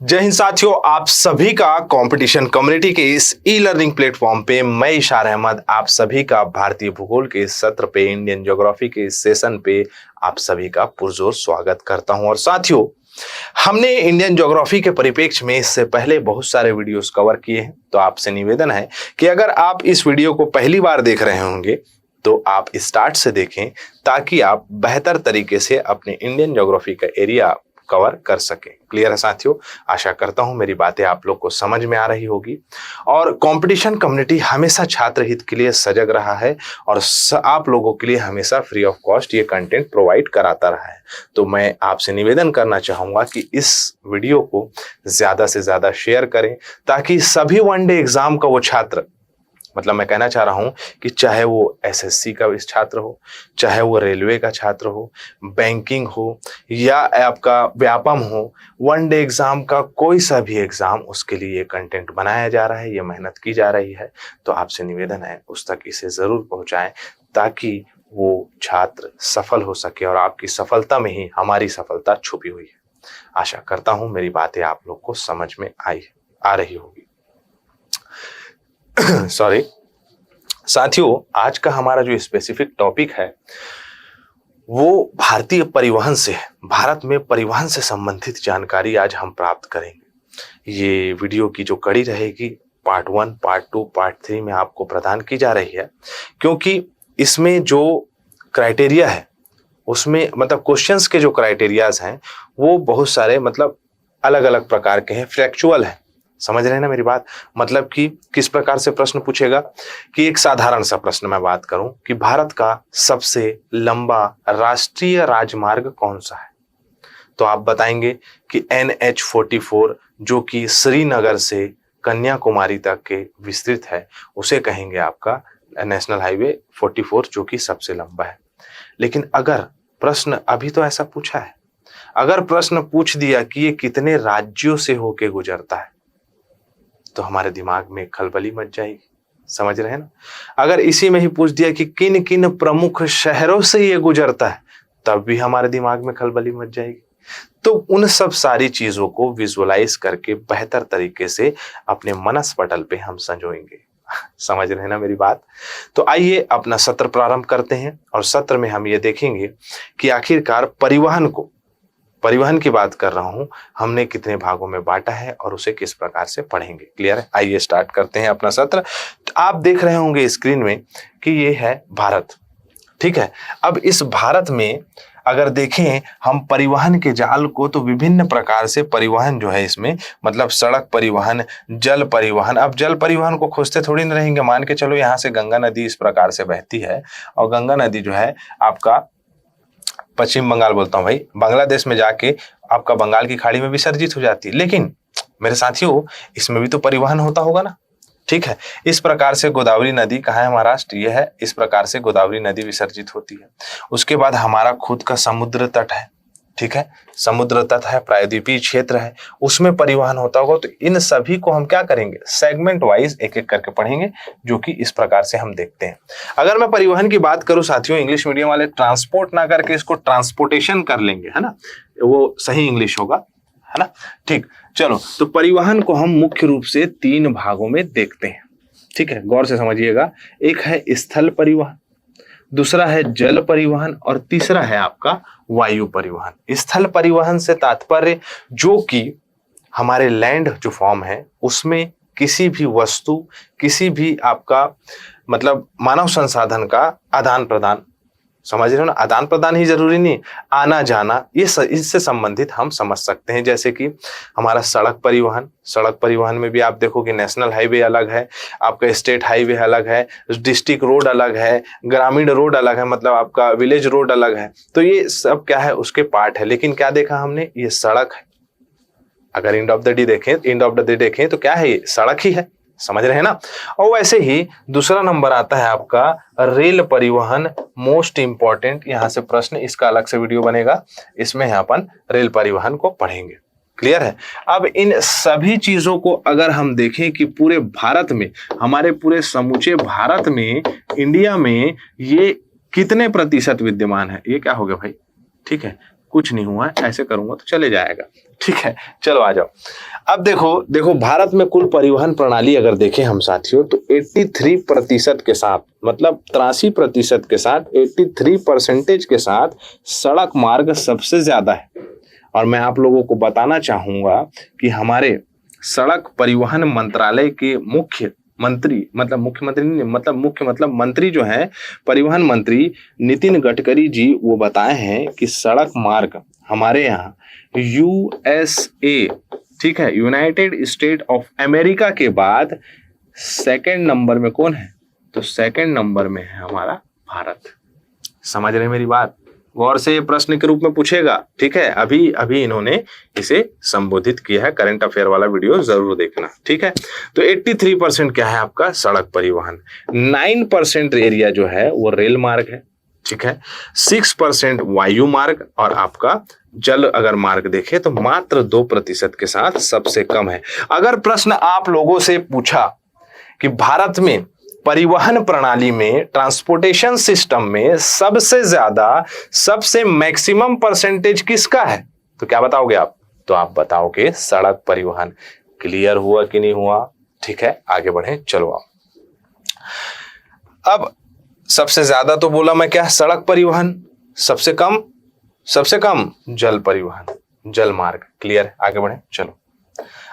जय हिंद साथियों, आप सभी का कंपटीशन कम्युनिटी के इस ई लर्निंग प्लेटफॉर्म पे मैं इशार अहमद आप सभी का भारतीय भूगोल के इस सत्र पे, इंडियन ज्योग्राफी के इस सेशन पे आप सभी का पुरजोर स्वागत करता हूं। और साथियों, हमने इंडियन ज्योग्राफी के परिप्रेक्ष्य में इससे पहले बहुत सारे वीडियोस कवर किए हैं, तो आपसे निवेदन है कि अगर आप इस वीडियो को पहली बार देख रहे होंगे तो आप स्टार्ट से देखें ताकि आप बेहतर तरीके से अपने इंडियन ज्योग्राफी का एरिया कवर कर सके। क्लियर है साथियों? आशा करता हूं मेरी बातें आप लोग को समझ में आ रही होगी। और कंपटीशन कम्युनिटी हमेशा छात्र हित के लिए सजग रहा है और आप लोगों के लिए हमेशा फ्री ऑफ कॉस्ट ये कंटेंट प्रोवाइड कराता रहा है। तो मैं आपसे निवेदन करना चाहूंगा कि इस वीडियो को ज्यादा से ज्यादा शेयर करें ताकि सभी वनडे एग्जाम का वो छात्र, मतलब मैं कहना चाह रहा हूं कि चाहे वो एसएससी का छात्र हो, चाहे वो रेलवे का छात्र हो, बैंकिंग हो या आपका व्यापम हो, वनडे एग्जाम का कोई सा भी एग्जाम, उसके लिए ये कंटेंट बनाया जा रहा है, ये मेहनत की जा रही है। तो आपसे निवेदन है उस तक इसे जरूर पहुंचाएं ताकि वो छात्र सफल हो सके और आपकी सफलता में ही हमारी सफलता छुपी हुई है। आशा करता हूं मेरी बातें आप लोग को समझ में आ रही होगी। सॉरी साथियों, आज का हमारा जो स्पेसिफिक टॉपिक है वो भारतीय परिवहन से है। भारत में परिवहन से संबंधित जानकारी आज हम प्राप्त करेंगे। ये वीडियो की जो कड़ी रहेगी पार्ट 1, पार्ट 2, पार्ट 3 में आपको प्रदान की जा रही है, क्योंकि इसमें जो क्राइटेरिया है उसमें मतलब क्वेश्चंस के जो क्राइटेरियाज हैं वो बहुत सारे मतलब अलग अलग प्रकार के हैं, फैक्चुअल है। समझ रहे हैं ना मेरी बात? मतलब कि किस प्रकार से प्रश्न पूछेगा कि एक साधारण सा प्रश्न मैं बात करूं कि भारत का सबसे लंबा राष्ट्रीय राजमार्ग कौन सा है, तो आप बताएंगे कि NH-44 जो कि श्रीनगर से कन्याकुमारी तक के विस्तृत है, उसे कहेंगे आपका नेशनल हाईवे 44 जो कि सबसे लंबा है। लेकिन अगर प्रश्न अभी तो ऐसा पूछा है, अगर प्रश्न पूछ दिया कि ये कितने राज्यों से होके गुजरता है तो हमारे दिमाग में खलबली मच जाएगी। समझ रहे हैं ना? अगर इसी में ही पूछ दिया कि किन किन प्रमुख शहरों से ये गुजरता है तब भी हमारे दिमाग में खलबली मच जाएगी। तो उन सब सारी चीजों को विजुअलाइज करके बेहतर तरीके से अपने मनस पटल पे हम संजोएंगे। समझ रहे हैं ना मेरी बात? तो आइए अपना सत्र प्रारंभ करते हैं और सत्र में हम ये देखेंगे कि आखिरकार परिवहन की बात कर रहा हूं, हमने कितने भागों में बांटा है और उसे किस प्रकार से पढ़ेंगे। क्लियर है? आइए स्टार्ट करते हैं अपना सत्र। आप देख रहे होंगे स्क्रीन में कि ये है भारत। ठीक है, अब इस भारत में अगर देखें हम परिवहन के जाल को तो विभिन्न प्रकार से परिवहन जो है इसमें मतलब सड़क परिवहन, जल परिवहन। अब जल परिवहन को खोजते थोड़ी न रहेंगे। मान के चलो यहाँ से गंगा नदी इस प्रकार से बहती है और गंगा नदी जो है आपका पश्चिम बंगाल बोलता हूं भाई, बांग्लादेश में जाके आपका बंगाल की खाड़ी में विसर्जित हो जाती है। लेकिन मेरे साथियों, इसमें भी तो परिवहन होता होगा ना? ठीक है, इस प्रकार से गोदावरी नदी कहाँ है? महाराष्ट्र ये है। इस प्रकार से गोदावरी नदी विसर्जित होती है। उसके बाद हमारा खुद का समुद्र तट है। ठीक है, समुद्र तट है, प्रायद्वीपीय क्षेत्र है, उसमें परिवहन होता होगा। तो इन सभी को हम क्या करेंगे? सेगमेंट वाइज एक एक करके पढ़ेंगे, जो कि इस प्रकार से हम देखते हैं। अगर मैं परिवहन की बात करूं साथियों, इंग्लिश मीडियम वाले ट्रांसपोर्ट ना करके इसको ट्रांसपोर्टेशन कर लेंगे, है ना? वो सही इंग्लिश होगा, है ना? ठीक, चलो तो परिवहन को हम मुख्य रूप से 3 भागों में देखते हैं। ठीक है, गौर से समझिएगा। एक है स्थल परिवहन, दूसरा है जल परिवहन और तीसरा है आपका वायु परिवहन। स्थल परिवहन से तात्पर्य जो कि हमारे लैंड जो फॉर्म है उसमें किसी भी वस्तु, किसी भी आपका मतलब मानव संसाधन का आदान प्रदान। समझ रहे हो ना? आदान प्रदान ही जरूरी नहीं, आना जाना, ये इससे संबंधित हम समझ सकते हैं। जैसे कि हमारा सड़क परिवहन में भी आप देखो कि नेशनल हाईवे अलग है, आपका स्टेट हाईवे अलग है, डिस्ट्रिक्ट रोड अलग है, ग्रामीण रोड अलग है, मतलब आपका विलेज रोड अलग है। तो ये सब क्या है? उसके पार्ट है। लेकिन क्या देखा हमने? ये सड़क है। अगर एंड ऑफ द डे देखें तो क्या है? ये सड़क ही है। समझ रहे हैं ना? और वैसे ही दूसरा नंबर आता है आपका रेल परिवहन, मोस्ट इंपॉर्टेंट। यहां से प्रश्न, इसका अलग से वीडियो बनेगा, इसमें अपन रेल परिवहन को पढ़ेंगे। क्लियर है? अब इन सभी चीजों को अगर हम देखें कि पूरे भारत में, हमारे पूरे समूचे भारत में, इंडिया में ये कितने प्रतिशत विद्यमान है, ये क्या हो गया भाई? ठीक है, कुछ नहीं हुआ, ऐसे करूंगा तो चले जाएगा। ठीक है, चलो आ जाओ। अब देखो भारत में कुल परिवहन प्रणाली अगर देखें हम साथियों तो 83% के साथ, मतलब 83% के साथ, 83% के साथ सड़क मार्ग सबसे ज्यादा है। और मैं आप लोगों को बताना चाहूंगा कि हमारे सड़क परिवहन मंत्रालय के मुख्य मंत्री, मतलब मुख्यमंत्री नहीं, मतलब मंत्री जो है, परिवहन मंत्री नितिन गडकरी जी, वो बताए हैं कि सड़क मार्ग हमारे यहाँ USA, ठीक है, यूनाइटेड स्टेट ऑफ अमेरिका के बाद सेकंड नंबर में कौन है? तो सेकंड नंबर में है हमारा भारत। समझ रहे मेरी बात? गौर से ये प्रश्न के रूप में पूछेगा। ठीक है, अभी इन्होंने इसे संबोधित किया है। करंट अफेयर वाला वीडियो जरूर देखना। ठीक है, तो 83% क्या है आपका? सड़क परिवहन। 9% एरिया जो है वो रेल मार्ग है। ठीक है, 6% वायु मार्ग, और आपका जल अगर मार्ग देखें तो मात्र 2% के साथ सबसे कम है। अगर प्रश्न आप लोगों से पूछा कि भारत में परिवहन प्रणाली में, ट्रांसपोर्टेशन सिस्टम में सबसे ज्यादा, सबसे मैक्सिमम परसेंटेज किसका है, तो क्या बताओगे आप? तो आप बताओगे सड़क परिवहन। क्लियर हुआ कि नहीं हुआ? ठीक है, आगे बढ़े, चलो आओ। अब सबसे ज्यादा तो बोला मैं क्या? सड़क परिवहन। सबसे कम जल परिवहन, जल मार्ग। क्लियर, आगे बढ़े, चलो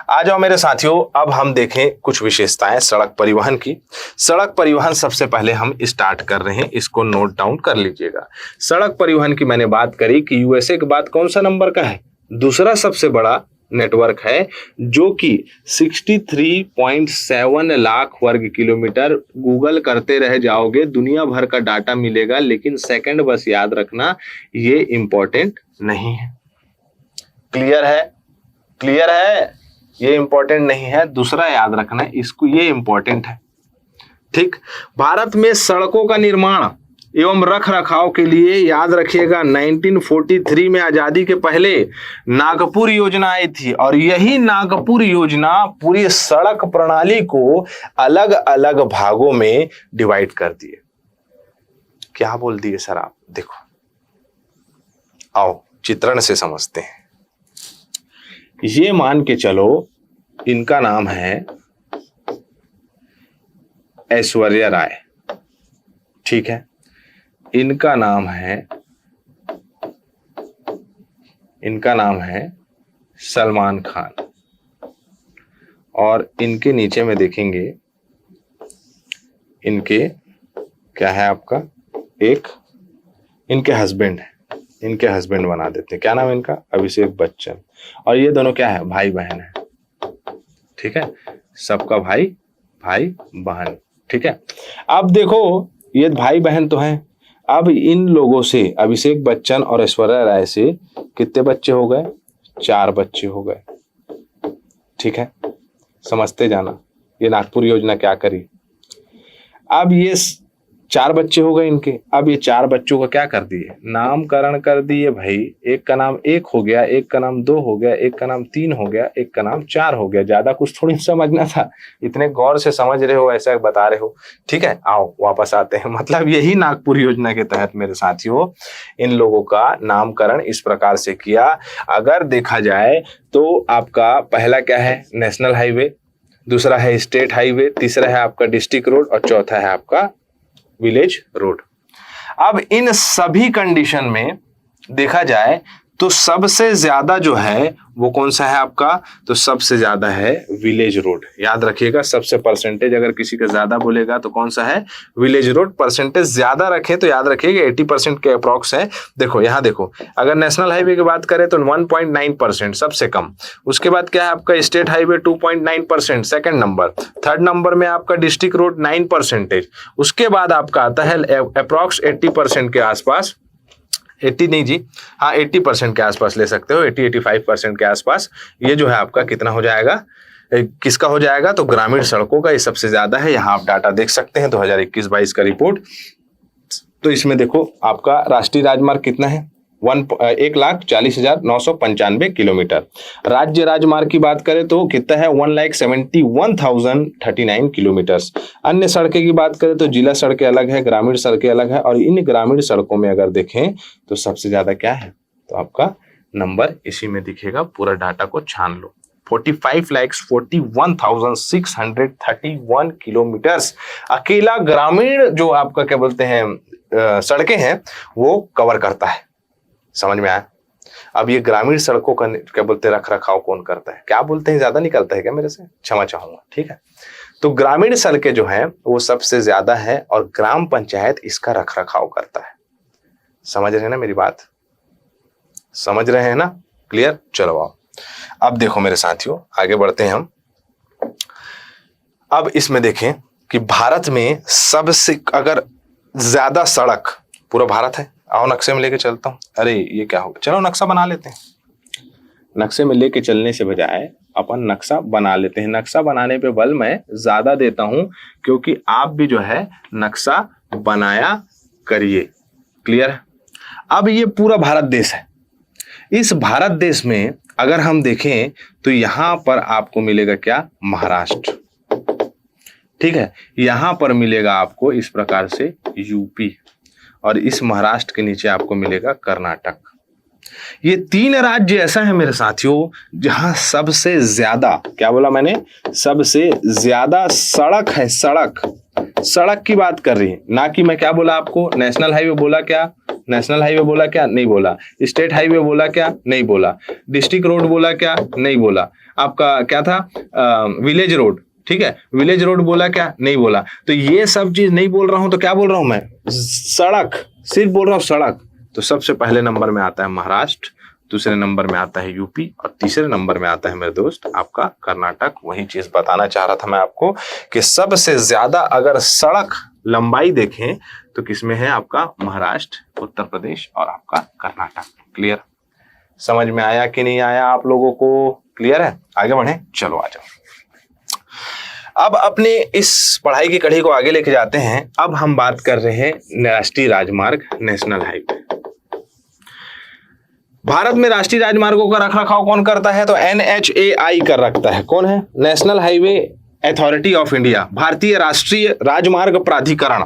आ जाओ मेरे साथियों। अब हम देखें कुछ विशेषताएं सड़क परिवहन की। सड़क परिवहन सबसे पहले हम स्टार्ट कर रहे हैं, इसको नोट डाउन कर लीजिएगा। सड़क परिवहन की मैंने बात करी कि यूएसए के बाद कौन सा नंबर का है? दूसरा सबसे बड़ा नेटवर्क है, जो कि 63.7 लाख वर्ग किलोमीटर। गूगल करते रह जाओगे, दुनिया भर का डाटा मिलेगा, लेकिन सेकंड बस याद रखना, ये इंपॉर्टेंट नहीं है। क्लियर है? क्लियर है? ये इंपॉर्टेंट नहीं है, दूसरा याद रखना है इसको, ये इंपॉर्टेंट है। ठीक, भारत में सड़कों का निर्माण एवं रख रखाव के लिए याद रखिएगा 1943 में आजादी के पहले नागपुर योजना आई थी, और यही नागपुर योजना पूरी सड़क प्रणाली को अलग अलग भागों में डिवाइड कर दिए। क्या बोल दिए सर आप? देखो, आओ चित्रण से समझते हैं। ये मान के चलो इनका नाम है ऐश्वर्या राय। ठीक है, इनका नाम है सलमान खान, और इनके नीचे में देखेंगे इनके क्या है आपका, एक इनके हस्बैंड है, इनके हस्बैंड बना देते हैं। क्या नाम है इनका? अभिषेक बच्चन। और ये दोनों क्या है? भाई बहन है। ठीक है, सबका भाई बहन। ठीक है, अब देखो ये भाई बहन तो हैं। अब इन लोगों से, अभिषेक बच्चन और ऐश्वर्या राय से कितने बच्चे हो गए? 4 बच्चे हो गए। ठीक है, समझते जाना ये नागपुर योजना क्या करी। अब ये 4 बच्चे हो गए इनके। अब ये 4 बच्चों का क्या कर दिए? नामकरण कर दिए भाई। एक का नाम 1 हो गया, एक का नाम 2 हो गया, एक का नाम 3 हो गया, एक का नाम 4 हो गया। ज्यादा कुछ थोड़ी समझना था, इतने गौर से समझ रहे हो, ऐसा बता रहे हो। ठीक है, आओ वापस आते हैं। मतलब यही नागपुर योजना के तहत मेरे साथियों इन लोगों का नामकरण इस प्रकार से किया। अगर देखा जाए तो आपका पहला क्या है? नेशनल हाईवे, दूसरा है स्टेट हाईवे, तीसरा है आपका डिस्ट्रिक्ट रोड, और चौथा है आपका विलेज रोड। अब इन सभी कंडीशन में देखा जाए तो सबसे ज्यादा जो है वो कौन सा है आपका? तो सबसे ज्यादा है विलेज रोड। याद रखिएगा, सबसे परसेंटेज अगर किसी का ज्यादा बोलेगा तो कौन सा है? Village road. परसेंटेज ज्यादा रखे तो याद रखिएगा 80% के अप्रॉक्स है। देखो यहाँ देखो, अगर नेशनल हाईवे की बात करें तो 1.9% सबसे कम। उसके बाद क्या है आपका? State highway 2.9% second number. Third number में आपका डिस्ट्रिक्ट रोड 9%। उसके बाद आपका आता है अप्रॉक्स 80% के आसपास, 80 नहीं जी, हाँ 80% के आसपास ले सकते हो, 80-85% के आसपास। ये जो है आपका कितना हो जाएगा? किसका हो जाएगा? तो ग्रामीण सड़कों का ये सबसे ज्यादा है। यहाँ आप डाटा देख सकते हैं 2021-22 का रिपोर्ट। तो इसमें देखो आपका राष्ट्रीय राजमार्ग कितना है? 1,40,995 किलोमीटर। राज्य राजमार्ग की बात करें तो कितना है? 1,71,039 किलोमीटर। अन्य सड़कें की बात करें तो जिला सड़कें अलग है, ग्रामीण सड़कें अलग है। और इन ग्रामीण सड़कों में अगर देखें तो सबसे ज्यादा क्या है? तो तो आपका नंबर इसी में दिखेगा, पूरा डाटा को छान लो। 45,41,631 किलोमीटर्स अकेला ग्रामीण जो आपका क्या बोलते हैं सड़कें हैं वो कवर करता है। समझ में आया? अब ये ग्रामीण सड़कों का क्या बोलते हैं रख रखाव कौन करता है? क्या बोलते हैं, ज्यादा निकलता है क्या मेरे से? क्षमा चाहूंगा, ठीक है। तो ग्रामीण सड़कें जो हैं वो सबसे ज्यादा है और ग्राम पंचायत इसका रख रखाव करता है। समझ रहे हैं ना मेरी बात? समझ रहे हैं ना? क्लियर? चलो आओ अब देखो मेरे साथियों, आगे बढ़ते हैं हम। अब इसमें देखें कि भारत में सबसे अगर ज्यादा सड़क, पूरा भारत है, आओ नक्शे में लेके चलता हूं। अरे ये क्या होगा, चलो नक्शा बना लेते हैं। नक्शे में लेके चलने से बजाय अपन नक्शा बना लेते हैं। नक्शा बनाने पे बल मैं ज्यादा देता हूं क्योंकि आप भी जो है नक्शा बनाया करिए। क्लियर है? अब ये पूरा भारत देश है। इस भारत देश में अगर हम देखें तो यहां पर आपको मिलेगा क्या? महाराष्ट्र, ठीक है। यहां पर मिलेगा आपको इस प्रकार से यूपी और इस महाराष्ट्र के नीचे आपको मिलेगा कर्नाटक। ये 3 राज्य ऐसा है मेरे साथियों जहां सबसे ज्यादा, क्या बोला मैंने? सबसे ज्यादा सड़क है। सड़क की बात कर रही है, ना कि मैं क्या बोला आपको? नेशनल हाईवे बोला क्या? नेशनल हाईवे बोला क्या? नहीं बोला। स्टेट हाईवे बोला क्या? नहीं बोला। डिस्ट्रिक्ट रोड बोला क्या? नहीं बोला। आपका क्या था? विलेज रोड, ठीक है। विलेज रोड बोला क्या? नहीं बोला। तो ये सब चीज नहीं बोल रहा हूं तो क्या बोल रहा हूं मैं? सड़क, सिर्फ बोल रहा हूं सड़क। तो सबसे पहले नंबर में आता है महाराष्ट्र, दूसरे नंबर में आता है यूपी और तीसरे नंबर में आता है मेरे दोस्त आपका कर्नाटक। वही चीज बताना चाह रहा था मैं आपको कि सबसे ज्यादा अगर सड़क लंबाई देखें तो किसमें है? आपका महाराष्ट्र, उत्तर प्रदेश और आपका कर्नाटक। क्लियर? समझ में आया कि नहीं आया आप लोगों को? क्लियर है? आगे बढ़े, चलो आ जाओ। अब अपने इस पढ़ाई की कड़ी को आगे लेके जाते हैं। अब हम बात कर रहे हैं राष्ट्रीय राजमार्ग, नेशनल हाईवे। भारत में राष्ट्रीय राजमार्गों का रखरखाव कौन करता है? तो NHAI कर रखता है। कौन है? National highway authority of India, भारतीय राष्ट्रीय राजमार्ग प्राधिकरण।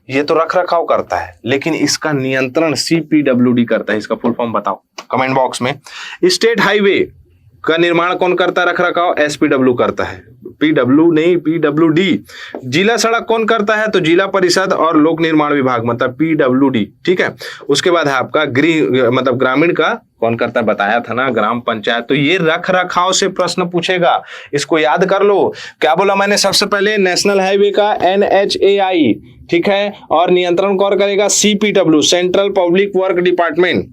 ये तो रखरखाव करता है, लेकिन इसका नियंत्रण CPWD करता है। इसका फुल फॉर्म बताओ कमेंट बॉक्स में। स्टेट हाईवे का निर्माण कौन करता है? रखरखाव SPW करता है। PW नहीं, PWD। जिला सड़क कौन करता है? तो जिला परिषद और लोक निर्माण विभाग, मतलब PWD, ठीक है। उसके बाद है आपका गृह, मतलब ग्रामीण का कौन करता है? बताया था ना, ग्राम पंचायत। तो ये रख रखाव से प्रश्न पूछेगा, इसको याद कर लो। क्या बोला मैंने? सबसे पहले नेशनल हाईवे का NHAI, ठीक है, और नियंत्रण कौन करेगा? CPW, central public work department.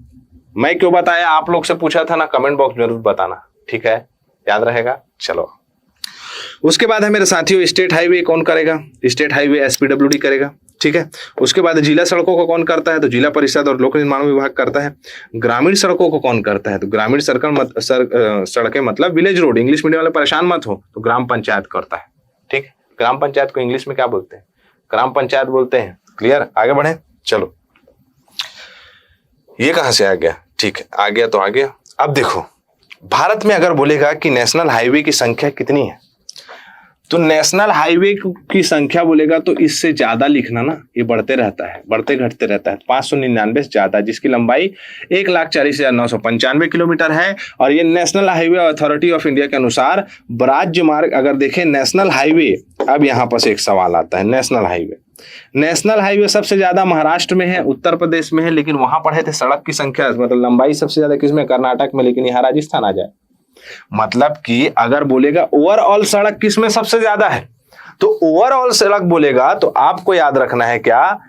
मैं क्यों बताया? आप लोग से पूछा था ना, कमेंट बॉक्स जरूर बताना, ठीक है, याद रहेगा। चलो उसके बाद है मेरे साथियों स्टेट हाईवे कौन करेगा? स्टेट हाईवे SPWD करेगा, ठीक है। उसके बाद जिला सड़कों को कौन करता है? तो जिला परिषद और लोक निर्माण विभाग करता है। ग्रामीण सड़कों को कौन करता है? तो ग्रामीण सड़कें मतलब विलेज रोड। इंग्लिश मीडियम वाले परेशान मत हो, तो ग्राम पंचायत करता है, ठीक है। ग्राम पंचायत को इंग्लिश में क्या बोलते हैं? ग्राम पंचायत बोलते हैं। क्लियर? आगे बढ़े, चलो। ये कहां से आ गया? ठीक है, आ गया तो आ गया। अब देखो भारत में अगर बोलेगा कि नेशनल हाईवे की संख्या कितनी है, तो नेशनल हाईवे की संख्या बोलेगा तो इससे ज्यादा लिखना ना, ये बढ़ते रहता है, बढ़ते घटते रहता है। 599 से ज्यादा, जिसकी लंबाई 1,40,995 किलोमीटर है। और ये national highway authority of India के अनुसार राज्य मार्ग अगर देखें नेशनल हाईवे, अब यहाँ पर एक सवाल आता है। नेशनल हाईवे सबसे ज्यादा महाराष्ट्र में है, उत्तर प्रदेश में है, लेकिन वहां पढ़े थे सड़क की संख्या मतलब लंबाई सबसे ज्यादा किसमें? कर्नाटक में, लेकिन यहाँ राजस्थान आ जाए। मतलब कि अगर बोलेगा ओवरऑल सड़क किसमें सबसे ज्यादा है, तो ओवरऑल सड़क बोलेगा तो आपको याद रखना है क्या?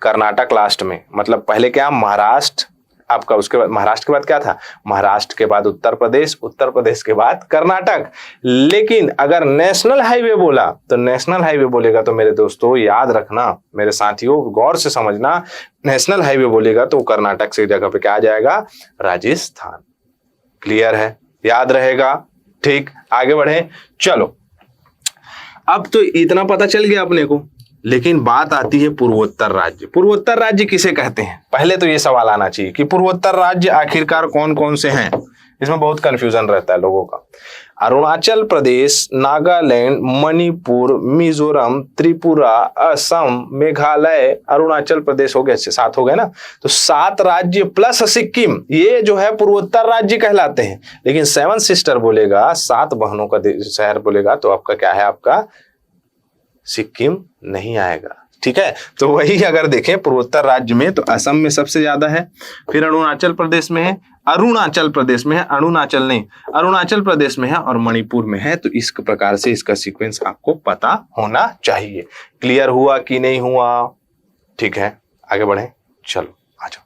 कर्नाटक लास्ट में। मतलब पहले क्या? महाराष्ट्र आपका, उसके बाद महाराष्ट्र के बाद क्या था? महाराष्ट्र के बाद उत्तर प्रदेश, उत्तर प्रदेश के बाद कर्नाटक। लेकिन अगर नेशनल हाईवे बोला तो नेशनल हाईवे बोलेगा तो मेरे दोस्तों याद रखना, मेरे साथियों गौर से समझना, नेशनल हाईवे बोलेगा तो कर्नाटक से जगह पे क्या आ जाएगा? राजस्थान। क्लियर है? याद रहेगा, ठीक। आगे बढ़े, चलो। अब तो इतना पता चल गया अपने को, लेकिन बात आती है पूर्वोत्तर राज्य। पूर्वोत्तर राज्य किसे कहते हैं? पहले तो ये सवाल आना चाहिए कि पूर्वोत्तर राज्य आखिरकार कौन कौन से हैं। इसमें बहुत कंफ्यूजन रहता है लोगों का। अरुणाचल प्रदेश, नागालैंड, मणिपुर, मिजोरम, त्रिपुरा, असम, मेघालय, अरुणाचल प्रदेश हो गए, 7 हो गए ना। तो 7 राज्य प्लस सिक्किम, ये जो है पूर्वोत्तर राज्य कहलाते हैं। लेकिन 7 सिस्टर बोलेगा, 7 बहनों का शहर बोलेगा, तो आपका क्या है, आपका सिक्किम नहीं आएगा। ठीक है, तो वही अगर देखें पूर्वोत्तर राज्य में तो असम में सबसे ज्यादा है, फिर अरुणाचल प्रदेश में है, अरुणाचल प्रदेश में है, अरुणाचल नहीं, अरुणाचल प्रदेश में है और मणिपुर में है। तो इस प्रकार से इसका सीक्वेंस आपको पता होना चाहिए। क्लियर हुआ कि नहीं हुआ? ठीक है, आगे बढ़े, चलो आ जाओ।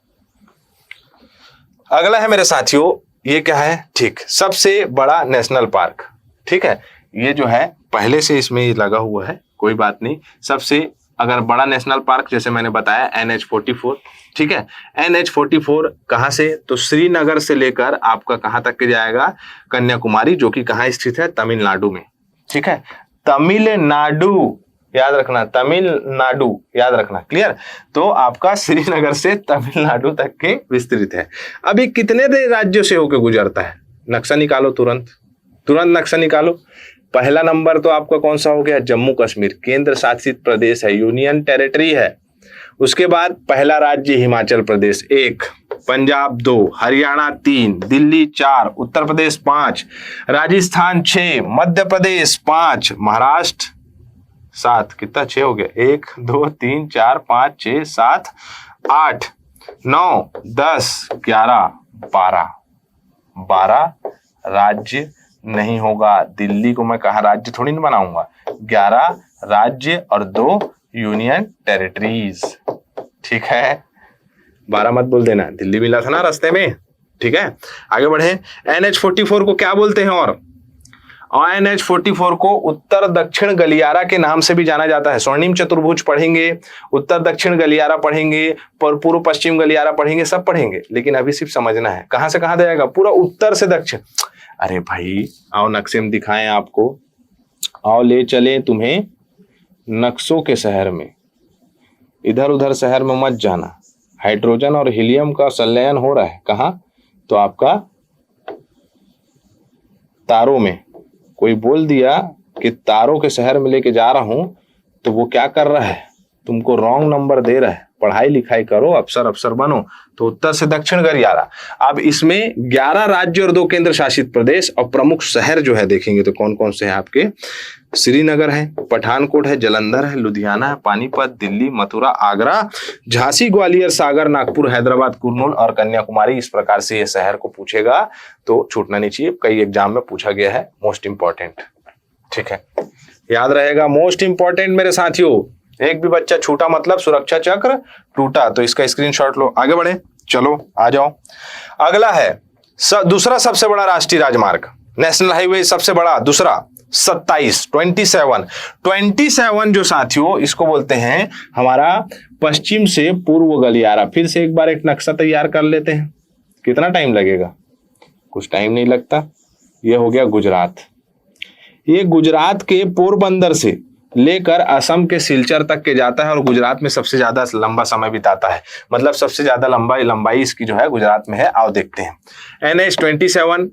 अगला है मेरे साथियों, ये क्या है? ठीक, सबसे बड़ा नेशनल पार्क। ठीक है, ये जो है पहले से इसमें लगा हुआ है, कोई बात नहीं। सबसे अगर बड़ा नेशनल पार्क जैसे मैंने बताया NH-44, ठीक है। NH-44 कहाँ से? तो श्रीनगर से लेकर आपका कहाँ तक के जाएगा? कन्याकुमारी, जो कि कहाँ स्थित है? तमिलनाडु में। ठीक है, तमिलनाडु याद रखना, तमिलनाडु याद रखना, क्लियर। तो आपका श्रीनगर से तमिलनाडु तक के विस्तृत है। अभी कितने राज्यों से होकर गुजरता है? नक्शा निकालो, तुरंत नक्शा निकालो। पहला नंबर तो आपका कौन सा हो गया? जम्मू कश्मीर, केंद्र शासित प्रदेश है, यूनियन टेरिटरी है। उसके बाद पहला राज्य हिमाचल प्रदेश 1, पंजाब 2, हरियाणा 3, दिल्ली 4, उत्तर प्रदेश 5, राजस्थान 6, मध्य प्रदेश 5, महाराष्ट्र 7, कितना 6 हो गया? 1 2 3 4 5 6 7 8 9 10 11 12 राज्य नहीं होगा। दिल्ली को मैं कहा राज्य थोड़ी नहीं बनाऊंगा। 11 राज्य और 2 यूनियन टेरिटरीज। ठीक है, 12 मत बोल देना, दिल्ली मिला था ना रास्ते में। ठीक है, आगे बढ़े। NH-44 को क्या बोलते हैं? और NH-44 को उत्तर दक्षिण गलियारा के नाम से भी जाना जाता है। स्वर्णिम चतुर्भुज पढ़ेंगे, उत्तर दक्षिण गलियारा पढ़ेंगे, पूर्व पश्चिम गलियारा पढ़ेंगे, सब पढ़ेंगे। लेकिन अभी सिर्फ समझना है कहां से कहां जाएगा, पूरा उत्तर से दक्षिण। अरे भाई आओ नक्शे में दिखाएं आपको, आओ ले चले तुम्हें नक्शों के शहर में। इधर उधर शहर में मत जाना। हाइड्रोजन और हीलियम का संलयन हो रहा है कहाँ? तो आपका तारों में। कोई बोल दिया कि तारों के शहर में लेके जा रहा हूं, तो वो क्या कर रहा है? तुमको रॉन्ग नंबर दे रहा है। पढ़ाई लिखाई करो, अफसर बनो। तो उत्तर से दक्षिण गलियारा। अब इसमें 11 राज्य और 2 केंद्र शासित प्रदेश और प्रमुख शहर जो है देखेंगे तो कौन कौन से हैं आपके? श्रीनगर है, पठानकोट है, जालंधर है, लुधियाना है, पानीपत, दिल्ली, मथुरा, आगरा, झांसी, ग्वालियर, सागर, नागपुर, हैदराबाद, कुर्नूल और कन्याकुमारी। इस प्रकार से ये शहर को पूछेगा तो छूटना नहीं चाहिए, कई एग्जाम में पूछा गया है, मोस्ट इंपॉर्टेंट। ठीक है, याद रहेगा, मोस्ट इंपॉर्टेंट मेरे साथियों। एक भी बच्चा छूटा मतलब सुरक्षा चक्र टूटा। तो इसका स्क्रीनशॉट लो, आगे बढ़े, चलो आ जाओ। अगला है दूसरा सबसे बड़ा राष्ट्रीय राजमार्ग, नेशनल हाईवे सबसे बड़ा, दूसरा 27 जो साथियों इसको बोलते हैं हमारा पश्चिम से पूर्व गलियारा। फिर से एक बार एक नक्शा तैयार कर लेते हैं। कितना टाइम लगेगा? कुछ टाइम नहीं लगता। ये हो गया गुजरात। ये गुजरात के पोरबंदर से लेकर असम के सिलचर तक के जाता है और गुजरात में सबसे ज्यादा लंबा समय बिताता है। मतलब सबसे ज्यादा लंबाई इसकी जो है गुजरात में है। आओ देखते हैं। NH-27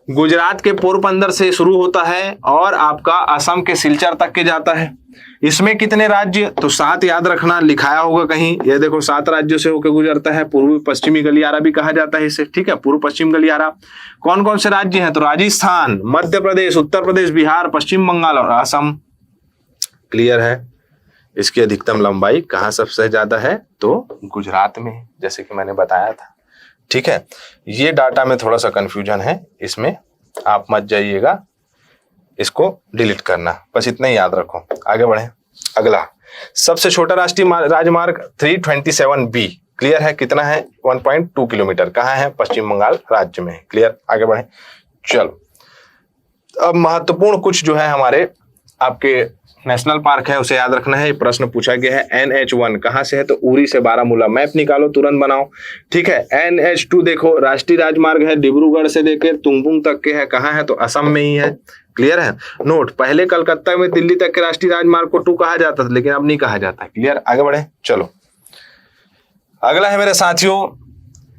गुजरात के पोरबंदर से शुरू होता है और आपका असम के सिलचर तक के जाता है। इसमें कितने राज्य? तो 7 याद रखना, लिखाया होगा कहीं। ये देखो 7 राज्यों से होकर गुजरता है। पूर्वी पश्चिमी गलियारा भी कहा जाता है इसे। ठीक है, पूर्व पश्चिम गलियारा। कौन कौन से राज्य हैं? तो राजस्थान, मध्य प्रदेश, उत्तर प्रदेश, बिहार, पश्चिम बंगाल और असम। क्लियर है? इसकी अधिकतम लंबाई कहाँ सबसे ज्यादा है? तो गुजरात में, जैसे कि मैंने बताया था। ठीक है, ये डाटा में थोड़ा सा कंफ्यूजन है, इसमें आप मत जाइएगा, इसको डिलीट करना, बस इतना ही याद रखो। आगे बढ़े। अगला सबसे छोटा राष्ट्रीय राजमार्ग 327B। क्लियर है? कितना है? 1.2 किलोमीटर। कहाँ है? पश्चिम बंगाल राज्य में। क्लियर? आगे बढ़े, चलो। अब महत्वपूर्ण कुछ जो है हमारे आपके नेशनल पार्क है उसे याद रखना है। प्रश्न पूछा गया है NH-1 कहाँ से है? तो उरी से बारामूला। मैप निकालो, तुरंत बनाओ। ठीक है, NH-2 देखो राष्ट्रीय राजमार्ग है, डिब्रूगढ़ से लेकर तुंगबुंग तक के है। कहाँ है? तो असम में ही है। क्लियर है? नोट, पहले कलकत्ता में दिल्ली तक के राष्ट्रीय राजमार्ग को 2 कहा जाता था, लेकिन अब नहीं कहा जाता। क्लियर? आगे बढ़े, चलो। अगला है मेरे साथियों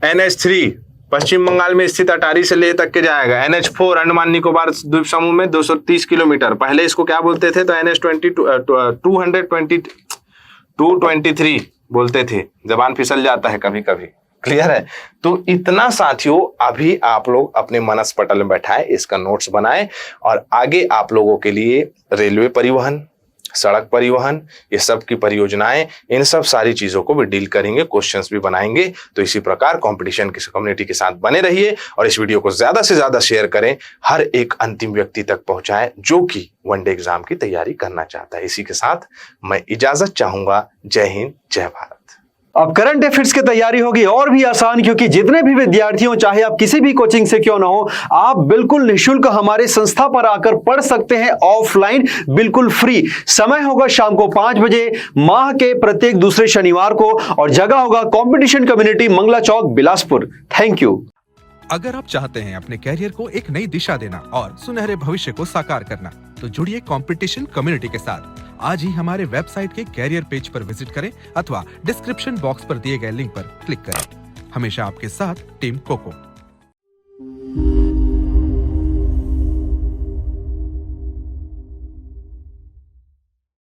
NH-3 पश्चिम बंगाल में स्थित अटारी से लेह तक के जाएगा। NH4 अंडमान निकोबार द्वीप समूह में 230 किलोमीटर, पहले इसको क्या बोलते थे तो NH223 बोलते थे, जबान फिसल जाता है कभी कभी, क्लियर है। तो इतना साथियों अभी आप लोग अपने मनस पटल में बैठाएं, इसका नोट्स बनाएं और आगे आप लोगों के लिए रेलवे परिवहन, सड़क परिवहन, ये सब की परियोजनाएं, इन सब सारी चीजों को भी डील करेंगे, क्वेश्चंस भी बनाएंगे। तो इसी प्रकार कंपटीशन की कम्युनिटी के साथ बने रहिए और इस वीडियो को ज्यादा से ज्यादा शेयर करें, हर एक अंतिम व्यक्ति तक पहुंचाएं जो कि वनडे एग्जाम की तैयारी करना चाहता है। इसी के साथ मैं इजाजत चाहूंगा। जय हिंद, जय भारत। अब करंट अफेयर्स की तैयारी होगी और भी आसान, क्योंकि जितने भी विद्यार्थी हो, चाहे आप किसी भी कोचिंग से क्यों ना हो, आप बिल्कुल निःशुल्क हमारे संस्था पर आकर पढ़ सकते हैं, ऑफलाइन बिल्कुल फ्री। समय होगा शाम को 5 बजे माह के प्रत्येक दूसरे शनिवार को और जगह होगा competition community, Mangla Chowk, Bilaspur. Thank you. अगर आप चाहते हैं अपने कैरियर को एक नई दिशा देना और सुनहरे भविष्य को साकार करना, तो जुड़िए कंपटीशन कम्युनिटी के साथ। आज ही हमारे वेबसाइट के कैरियर पेज पर विजिट करें अथवा डिस्क्रिप्शन बॉक्स पर दिए गए लिंक पर क्लिक करें। हमेशा आपके साथ टीम कोको।